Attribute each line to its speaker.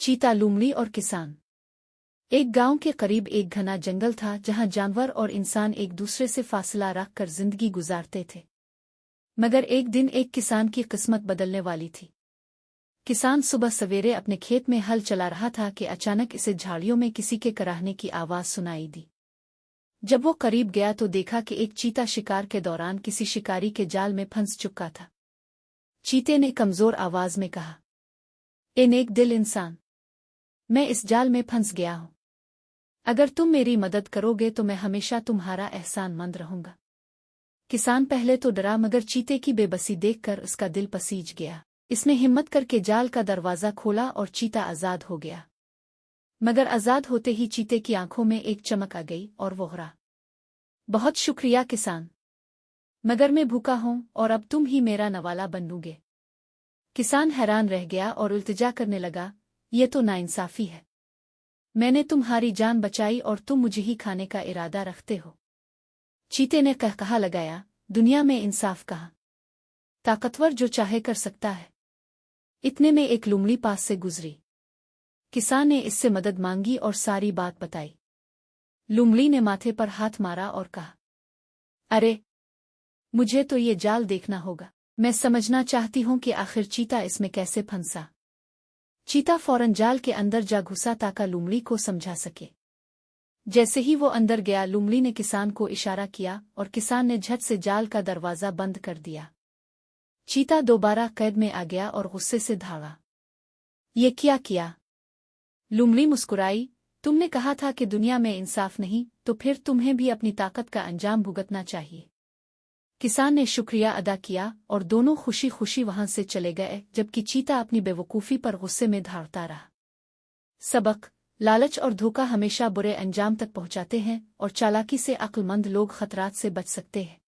Speaker 1: चीता, लोमड़ी और किसान। एक गांव के करीब एक घना जंगल था जहां जानवर और इंसान एक दूसरे से फासला रखकर जिंदगी गुजारते थे। मगर एक दिन एक किसान की किस्मत बदलने वाली थी। किसान सुबह सवेरे अपने खेत में हल चला रहा था कि अचानक इसे झाड़ियों में किसी के कराहने की आवाज सुनाई दी। जब वो करीब गया तो देखा कि एक चीता शिकार के दौरान किसी शिकारी के जाल में फंस चुका था। चीते ने कमजोर आवाज में कहा, ए नेक दिल इंसान, मैं इस जाल में फंस गया हूं। अगर तुम मेरी मदद करोगे तो मैं हमेशा तुम्हारा एहसानमंद रहूंगा। किसान पहले तो डरा, मगर चीते की बेबसी देखकर उसका दिल पसीज गया। इसने हिम्मत करके जाल का दरवाजा खोला और चीता आजाद हो गया। मगर आजाद होते ही चीते की आंखों में एक चमक आ गई और वो हरा, बहुत शुक्रिया किसान, मगर मैं भूखा हूं और अब तुम ही मेरा नवाला बनोगे। किसान हैरान रह गया और इल्तिजा करने लगा, ये तो नाइंसाफी है। मैंने तुम्हारी जान बचाई और तुम मुझे ही खाने का इरादा रखते हो। चीते ने कहा लगाया, दुनिया में इंसाफ कहाँ, ताकतवर जो चाहे कर सकता है। इतने में एक लोमड़ी पास से गुजरी। किसान ने इससे मदद मांगी और सारी बात बताई। लोमड़ी ने माथे पर हाथ मारा और कहा, अरे, मुझे तो ये जाल देखना होगा। मैं समझना चाहती हूं कि आखिर चीता इसमें कैसे फंसा। चीता फौरन जाल के अंदर जा घुसा ताकि लोमड़ी को समझा सके। जैसे ही वो अंदर गया, लोमड़ी ने किसान को इशारा किया और किसान ने झट से जाल का दरवाजा बंद कर दिया। चीता दोबारा कैद में आ गया और गुस्से से धागा, ये क्या किया? लोमड़ी मुस्कुराई, तुमने कहा था कि दुनिया में इंसाफ नहीं, तो फिर तुम्हें भी अपनी ताकत का अंजाम भुगतना चाहिए। किसान ने शुक्रिया अदा किया और दोनों खुशी खुशी वहां से चले गए, जबकि चीता अपनी बेवकूफ़ी पर गुस्से में धाड़ता रहा। सबक: लालच और धोखा हमेशा बुरे अंजाम तक पहुंचाते हैं और चालाकी से अक्लमंद लोग खतरात से बच सकते हैं।